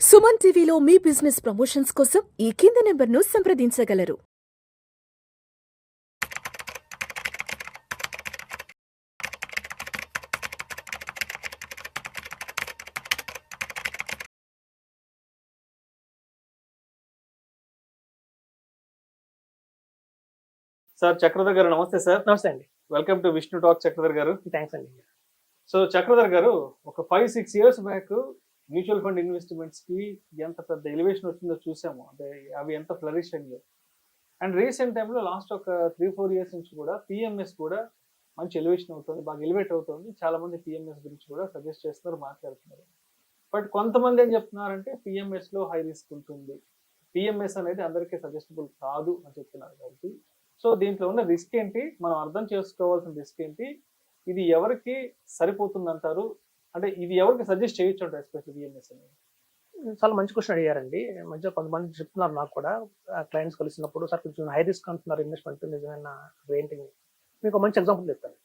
సుమన్ టీవీలో మీ business promotions కోసం ఈ కింది నెంబర్ను సంప్రదించగలరు. సార్ చక్రధర్ గారు నమస్తే సార్. నమస్తే అండి. Welcome to Vishnu talk Chakradhar గారు. థ్యాంక్స్ అండి. సో చక్రధర్ గారు ఒక 5-6 years back mutual fund investments కి ఎంత పెద్ద ఎలివేషన్ వచ్చిందో చూసాము. అంటే అవి ఎంత ఫ్లరిష్ అయ్యో. అండ్ రీసెంట్ టైంలో లాస్ట్ ఒక 3-4 years నుంచి కూడా పిఎంఎస్ కూడా మంచి ఎలివేషన్ అవుతుంది, బాగా ఎలివేట్ అవుతుంది. చాలా మంది పిఎంఎస్ గురించి కూడా సజెస్ట్ చేస్తున్నారు, మాట్లాడుతున్నారు. బట్ కొంతమంది ఏం చెప్తున్నారంటే పిఎంఎస్ లో హై రిస్క్ ఉంటుంది, పిఎంఎస్ అనేది అందరికీ సజెస్టబుల్ కాదు అని చెప్తున్నారు. కాబట్టి సో దీంట్లో ఉన్న రిస్క్ ఏంటి, మనం అర్థం చేసుకోవాల్సిన రిస్క్ ఏంటి, ఇది ఎవరికి సరిపోతుంది అంటారు, అంటే ఇది ఎవరికి సజెస్ట్ చేయొచ్చు అంటారు ఎస్పెషల్లీ పిఎంఎస్ అనేది? చాలా మంచి క్వశ్చన్ అడిగారండి. మధ్య కొంతమంది చెప్తున్నారు నాకు కూడా, క్లయింట్స్ కలిసినప్పుడు, సార్ కొంచెం హై రిస్క్ అంటున్నారు ఇన్వెస్ట్మెంట్, నిజమైన ఏంటి? మీకు మంచి ఎగ్జాంపుల్ చెప్తాను.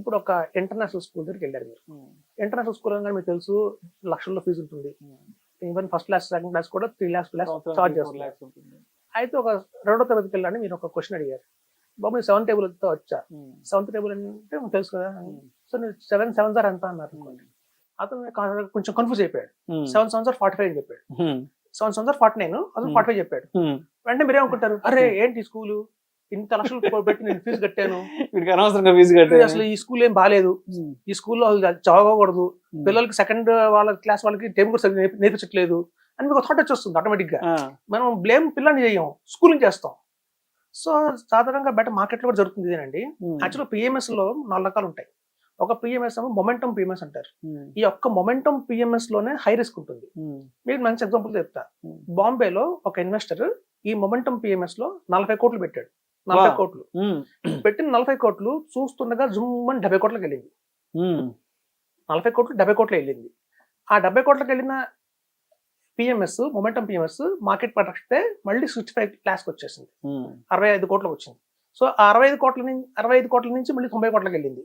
ఇప్పుడు ఒక ఇంటర్నేషనల్ స్కూల్ దగ్గరికి వెళ్ళారు మీరు. ఇంటర్నేషనల్ స్కూల్ అనగానే మీకు తెలుసు లక్షల్లో ఫీజు ఉంటుంది. Even first class second class కూడా 3 lakhs చార్జ్ చేస్తారు. అయితే ఒక 2వ తరగతికి వెళ్ళాలని మీరు ఒక క్వశ్చన్ అడిగారు. బాబు నేను 7th table తో వచ్చా, 7th table అంటే మీకు తెలుసు కదా, సో నేను 7 7s are ఎంత అన్నారు. అతను కొంచెం కన్ఫ్యూజ్ అయిపోయాడు. 7 7s are 45 అని చెప్పాడు. 7 7s are 49, అతను 45 చెప్పాడు. వెంటనే మీరేమనుకుంటారు, అరే ఏంటి స్కూలు ఇంత లక్షలు పెట్టి నేను ఫీజు కట్టాను, వీడికి అనవసరంగా ఫీజు కట్టాను, అసలు ఈ స్కూల్ ఏం బాగాలేదు, ఈ స్కూల్లో చదవకూడదు, పిల్లలకి సెకండ్ వాళ్ళ క్లాస్ వాళ్ళకి టైం కూడా సరిగ్గా నేర్పించట్లేదు అని మీకు థాట్ వచ్చేస్తుంది ఆటోమేటిక్ గా. మనం బ్లేమ్ పిల్లల్ని చేయం, స్కూలింగ్ చేస్తాం. సో సాధారణంగా బయట మార్కెట్ లో కూడా జరుగుతుంది ఇదేనండి. యాక్చువల్గా పిఎంఎస్ లో 4 రకాలు ఉంటాయి. ఒక పిఎంఎస్ ఏమో మొమెంటం పిఎంఎస్ అంటారు. ఈ ఒక్క మొమెంటం పిఎంఎస్ లోనే హై రిస్క్ ఉంటుంది. మీకు మంచి ఎగ్జాంపుల్ చెప్తా. బాంబేలో ఒక ఇన్వెస్టర్ ఈ మొమెంటం పిఎంఎస్ లో 40 కోట్లు పెట్టాడు. 40 కోట్లు పెట్టిన 40 కోట్లు చూస్తుండగా జుమ్మని 70 కోట్లకి వెళ్ళింది. 40 కోట్లు 70 కోట్లు వెళ్ళింది. ఆ 70 కోట్లకి వెళ్ళిన పిఎంఎస్ మొమెంటం పిఎంఎస్ మార్కెట్ పడితే మళ్ళీ 65 lakhs వచ్చేసింది, 65 కోట్లకు వచ్చింది. సో ఆ 65 కోట్ల నుంచి మళ్ళీ 90 కోట్లకి వెళ్ళింది.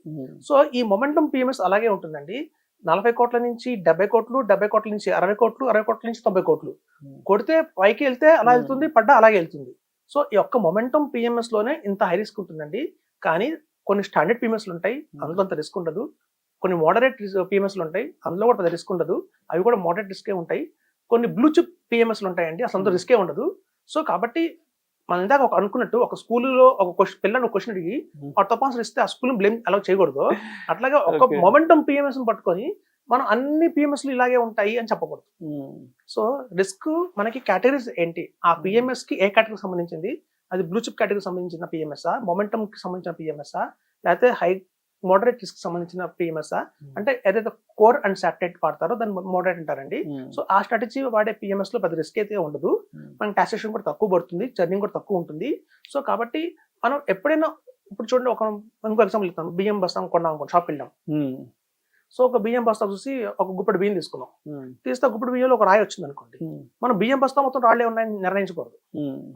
సో ఈ మొమెంటం పిఎంఎస్ అలాగే ఉంటుందండి. 40 కోట్ల నుంచి 70 కోట్లు, 70 కోట్ల నుంచి 60 కోట్లు, 60 కోట్ల నుంచి 90 కోట్లు కొడితే పైకి వెళ్తే అలా వెళ్తుంది, పడ్డా అలాగే వెళ్తుంది. సో ఈ ఒక్క మొమెంటం పిఎంఎస్ లోనే ఇంత హై రిస్క్ ఉంటుందండి. కానీ కొన్ని స్టాండర్డ్ పిఎంఎస్లు ఉంటాయి, అందులో అంత రిస్క్ ఉండదు. కొన్ని మోడరేట్ పిఎంఎస్లు ఉంటాయి, అందులో కూడా పెద్ద రిస్క్ ఉండదు, అవి కూడా మోడరేట్ రిస్కే ఉంటాయి. కొన్ని బ్లూ చిప్ పిఎంఎస్లు ఉంటాయండి, అసలు అంత రిస్కే ఉండదు. సో కాబట్టి మన ఇందాక అనుకున్నట్టు ఒక స్కూల్లో ఒక పిల్లలు ఒక క్వశ్చన్ అడిగి ఆ తపాసులు ఇస్తే ఆ స్కూల్ బ్లేమ్ అలా చేయకూడదు. అట్లాగే ఒక మొమెంటం పిఎంఎస్ పట్టుకొని మనం అన్ని పిఎంఎస్లు ఇలాగే ఉంటాయి అని చెప్పకూడదు. సో రిస్క్ మనకి కేటగిరీస్ ఏంటి, ఆ పిఎంఎస్ కి ఏ కేటగిరీకి సంబంధించింది, అది బ్లూ చిప్ కేటగిరీకి సంబంధించిన పిఎంఎస్ఆ, మొమెంటం కి సంబంధించిన పిఎంఎస్ఆ, లేకపోతే హై మోడరేట్ రిస్క్ సంబంధించిన పిఎంఎస్ఆ, అంటే ఏదైతే కోర్ అండ్ సాటిలైట్ వాడతారో దాన్ని మోడరేట్ అంటారండి. సో ఆ స్ట్రాటజీ వాడే పిఎంఎస్ లో పెద్ద రిస్క్ అయితే ఉండదు, మనకి టాక్సేషన్ కూడా తక్కువ పడుతుంది, చర్నింగ్ కూడా తక్కువ ఉంటుంది. సో కాబట్టి మనం ఎప్పుడైనా ఇప్పుడు చూడండి, ఇంకో ఎగ్జాంపుల్ ఇస్తాను. బియ్యం బస్తా కొన్నాం అనుకోండి, షాప్ వెళ్ళాం. సో ఒక బియ్యం బస్తా చూసి ఒక గుప్పెడు బియ్యం తీసుకున్నాం. తీస్తే గుప్పెడు బియ్యంలో ఒక రాయి వచ్చింది అనుకోండి, మనం బియ్యం బస్తా మొత్తం రాళ్ళే ఉన్నాయని నిర్ణయించకూడదు.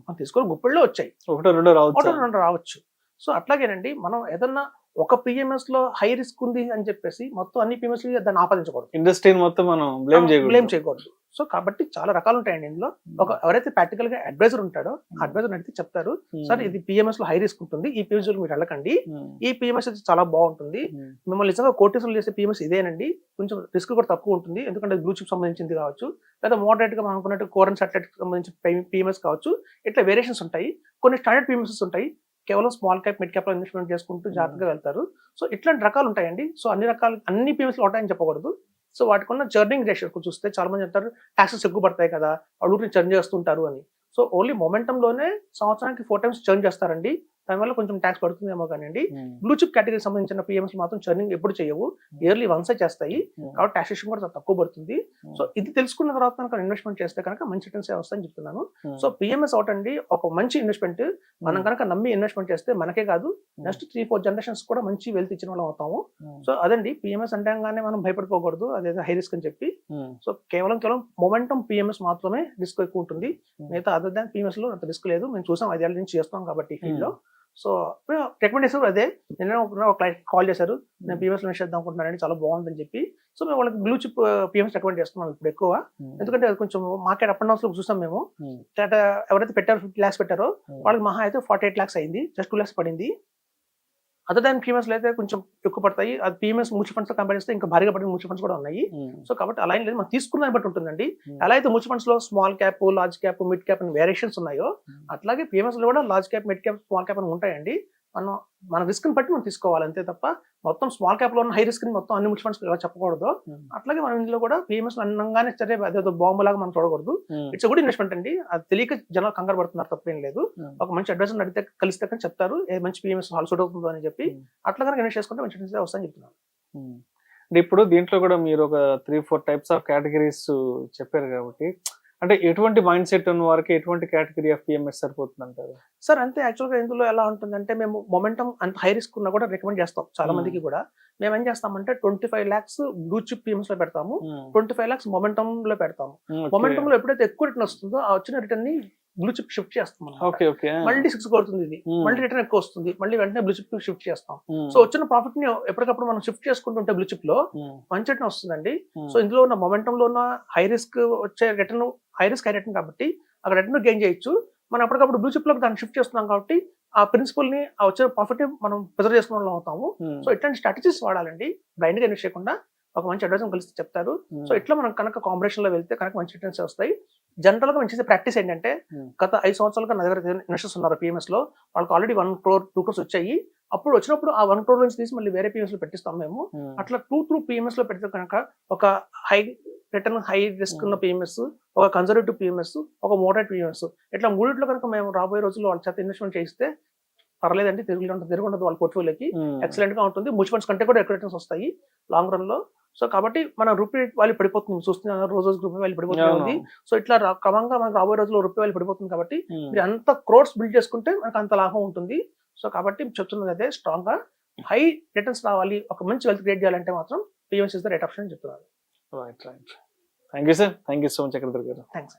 మనం తీసుకొని గుప్పెడులో వచ్చాయి, ఒకటో రెండు రావచ్చు. సో అట్లాగేనండి, మనం ఏదన్నా ఒక పిఎంఎస్ లో హై రిస్క్ ఉంది అని చెప్పేసి మొత్తం అన్ని పిఎంఎస్ దాన్ని ఆపాదించకూడదు, ఇండస్ట్రీని మొత్తం మనం బ్లేమ్ చేయకూడదు. సో కాబట్టి చాలా రకాలు ఉంటాయండి ఇందులో. ఎవరైతే ప్రాక్టికల్ గా అడ్వైజర్ ఉంటాడో అడ్వైజర్ అడిగితే చెప్తారు, సార్ ఇది పిఎంఎస్ లో హై రిస్క్ ఉంటుంది, ఈ పిఎంఎస్ మీరు వెళ్ళకండి, ఈ పిఎంఎస్ చాలా బాగుంటుంది, మిమ్మల్ని నిజంగా కోటీసులు చేసే పిఎంఎస్ ఇదేనండి, కొంచెం రిస్క్ కూడా తక్కువ ఉంటుంది, ఎందుకంటే బ్లూ చిప్ సంబంధించింది కావచ్చు, లేదా మోడరేట్ గా మనం అనుకున్నట్టు కోర్ అండ్ సాటిలైట్ సంబంధించిన పిఎంఎస్ కావచ్చు. ఇట్లా వేరియేషన్స్ ఉంటాయి. కొన్ని స్టాండర్డ్ పిఎంఎస్ ఉంటాయి, కేవలం స్మాల్ క్యాప్ మిడ్ క్యాప్ లో ఇన్వెస్ట్మెంట్ చేసుకుంటూ జాగ్రత్తగా వెళ్తారు. సో ఇట్లాంటి రకాలు ఉంటాయండి. సో అన్ని పిఎంఎస్ లో ఉంటాయని చెప్పకూడదు. సో వాటికి ఉన్న చర్నింగ్ రేషియో చూస్తే చాలా మంది అంటారు ట్యాక్సెస్ ఎక్కువ పడతాయి కదా, వాళ్ళు చర్న్ చేస్తుంటారు అని. సో ఓన్లీ మొమెంటం లోనే సంవత్సరానికి 4 times చర్న్ చేస్తారండి, దానివల్ల కొంచెం ట్యాక్స్ పడుతుందేమో కానీ బ్లూ చిప్ కేటగిరీకి సంబంధించిన పిఎంఎస్ మాత్రం చర్నింగ్ ఎప్పుడు చేయవు, ఇయర్లీ వన్సే చేస్తాయి, కాబట్టి టాక్సేషన్ కూడా తక్కువ పడుతుంది. సో ఇది తెలుసుకున్న తర్వాత కనుక ఇన్వెస్ట్మెంట్ చేస్తే కనుక మంచి రిటర్న్స్ వస్తాయని చెప్తున్నాను. సో పిఎంఎస్ ఒకటండి ఒక మంచి ఇన్వెస్ట్మెంట్. మనం కనుక నమ్మి ఇన్వెస్ట్మెంట్ చేస్తే మనకే కాదు, నెక్స్ట్ 3-4 generations కూడా మంచి వెల్త్ ఇచ్చిన వాళ్ళం అవుతాము. సో అదండి పిఎంఎస్ అంటేగానే మనం భయపడిపోకూడదు, అదేదో హై రిస్క్ అని చెప్పి. సో కేవలం మొమెంటం పిఎంఎస్ మాత్రమే రిస్క్ ఎక్కువ ఉంటుంది, మిగతా అదర్ దాన్ పిఎంఎస్ లో అంత రిస్క్ లేదు. మేము చూసాం 5 ఏళ్ళ నుంచి చేస్తాం కాబట్టి ఫీల్డ్ లో. సో రికమెండేషన్ అదే. నిన్న ఒక క్లయింట్ కాల్ చేశారు, నేను పిఎంఎస్ ఇన్వెస్ట్ చేద్దాం అనుకుంటున్నానని, చాలా బాగుందని చెప్పి. సో మేము వాళ్ళకి బ్లూ చిప్ పిఎంఎస్ రికమెండ్ చేస్తున్నాం ఇప్పుడు ఎక్కువ. ఎందుకంటే అది కొంచెం మార్కెట్ అప్ అండ్ డౌన్స్ లో చూసాం మేము. ఎవరైతే పెట్టారో 50 lakhs పెట్టారో వాళ్ళకి మహా అయితే 48 lakhs అయింది, జస్ట్ 2 lakhs పడింది. అదర్ దాని పిఎంఎస్ అయితే కొంచెం ఎక్కువ పడతాయి. అది పిఎంఎస్ మ్యూచువల్ ఫండ్స్ తో కంపేర్ చేస్తే ఇంకా భారీగా పడిన మ్యూచువల్ ఫండ్స్ కూడా ఉన్నాయి. సో కాబట్టి అలా ఏం లేదు, మనం తీసుకున్న దాన్ని బట్టి ఉంటుందండి. ఎలా అయితే మ్యూచువల్ ఫండ్స్ లో small cap, large cap, mid cap అని వేరియేషన్స్ ఉన్నాయో, అట్లాగే పిఎంఎస్ లో కూడా large cap, mid cap, small cap అని ఉంటాయండి. మన రిస్క్ ని బట్టి మనం తీసుకోవాలి అంతే తప్ప మొత్తం స్మాల్ క్యాప్ లో ఉన్న హై రిస్క్ ని మొత్తం అన్ని మ్యూచువల్ ఫండ్స్ చెప్పకూడదు. అట్లాగే మనం ఇందులో కూడా పిఎంఎస్ అన్నంగానే సరే అదేదో బాంబు లాగా మనం చూడకూడదు. ఇట్స్ గుడ్ ఇన్వెస్ట్మెంట్ అండి. అది తెలియక జనాలు కంగారు పడుతున్నారు, తప్పేం లేదు. ఒక మంచి అడ్వైజర్ అడిగితే కలిస్తే కానీ చెప్తారు ఏ మంచి పిఎంఎస్ హాల్ సూట్ అవుతుందో అని చెప్పి. అట్లా కనుక ఇన్వెస్ట్ చేసుకుంటే మంచి రిటర్న్స్ వస్తాయని చెప్తున్నాను. అంటే ఇప్పుడు దీంట్లో కూడా మీరు ఒక 3-4 టైప్స్ ఆఫ్ కేటగిరీస్ చెప్పారు కాబట్టి, అంటే ఎటువంటి మైండ్ సెట్ ఉన్న వారికి ఎటువంటి కేటగిరీ ఆఫ్ పిఎంఎస్ సరిపోతుంది అంటారు? సార్ అంతే, యాక్చువల్గా ఇందులో ఎలా ఉంటుందంటే మేము మొమెంటం అంత హై రిస్క్ ఉన్నా కూడా రికమెండ్ చేస్తాం చాలా మందికి కూడా. మేము ఏం చేస్తామంటే 25 lakhs బ్లూ చిప్ పిఎంఎస్ లో పెడతాము, 25 lakhs మొమెంటం లో పెడతాము. మొమెంటం లో ఎప్పుడైతే ఎక్కువ రిటర్న్ వస్తుందో ఆ వచ్చిన రిటర్న్ ని బ్లూ చిప్ షిఫ్ట్ చేస్తాం. మళ్ళీ 6 కొడుతుంది ఇది, మళ్ళీ రిటర్న్ ఎక్కువ వస్తుంది, మళ్ళీ వెంటనే బ్లూ చిప్ షిఫ్ట్ చేస్తాం. సో వచ్చిన ప్రాఫిట్ ని ఎప్పటికప్పుడు మనం షిఫ్ట్ చేసుకుంటుంటే బ్లూ చిప్ లో మంచి రిటర్న్ వస్తుందండి. సో ఇందులో ఉన్న మొమెంటం లో ఉన్న హై రిస్క్ వచ్చే return, high risk high return కాబట్టి అక్కడ రిటర్న్ గెయిన్ చేయొచ్చు. మనం అప్పటికప్పుడు బ్లూ చిప్ లో దాన్ని షిఫ్ట్ చేస్తున్నాం కాబట్టి ఆ ప్రిన్సిపల్ ని, ఆ వచ్చే ప్రాఫిట్ ని మనం ప్రిజర్వ్ చేసుకున్న వాళ్ళం అవుతాము. సో ఇట్లాంటి స్ట్రాటజీస్ వాడాలండి, బ్లైండ్ గా ఇన్వెస్ట్ చేయకుండా. ఒక మంచి అడ్వైజర్ కలిసి చెప్తారు. సో ఇట్లా మనం కనుక కాంబినేషన్ లో వెళ్తే కనుక మంచి రిటర్న్స్ వస్తాయి. జనరల్ గా మంచి ప్రాక్టీస్ ఏంటంటే, గత 5 సంవత్సరాలుగా నా దగ్గర ఇన్వెస్టర్స్ ఉన్నారు పిఎంఎస్ లో, వాళ్ళకి ఆల్రెడీ 1 crore 2 crores వచ్చాయి. అప్పుడు వచ్చినప్పుడు ఆ 1 crore నుంచి తీసి మళ్ళీ వేరే పిఎంఎస్ లో పెట్టిస్తాం మేము. అట్లా 2 పిఎంఎస్ లో పెడితే కనుక ఒక హై రిటర్న్, హై రిస్క్ ఉన్న పిఎంఎస్, ఒక కన్జర్వేటివ్ పిఎంఎస్, ఒక మోడరేట్ పిఎంఎస్, ఇట్లా మూడిట్లో కనుక మేము రాబోయే రోజుల్లో వాళ్ళ చేత ఇన్వెస్ట్మెంట్ చేయిస్తే పర్లేదండి, తిరుగుండదు వాళ్ళ పోర్ట్ఫోలియోకి, ఎక్సలెంట్ గా ఉంటుంది. మ్యూచువల్ ఫండ్స్ కంటే కూడా ఎక్కువ రిటర్న్స్ వస్తాయి లాంగ్ రన్ లో. సో కాబట్టి మన రూపీ వాల్యూ పడిపోతుంది, చూస్తున్న రోజు రూపీ వాల్యూ పడిపోతుంది. సో ఇట్లా క్రమంగా మనకు రాబోయే రోజుల్లో రూపీ వాల్యూ పడిపోతుంది. కాబట్టి మీరు అంత క్రోర్స్ బిల్డ్ చేసుకుంటే మనకు అంత లాభం ఉంటుంది. సో కాబట్టి చెప్తున్నది అదే, స్ట్రాంగ్ గా హై రిటర్న్స్ రావాలి, ఒక మంచి వెల్త్ క్రియేట్ చేయాలంటే మాత్రం PMS is the right option అని చెప్తున్నారు. Right. Thank you sir, thank you so much Chakradhar గారు. థ్యాంక్స్.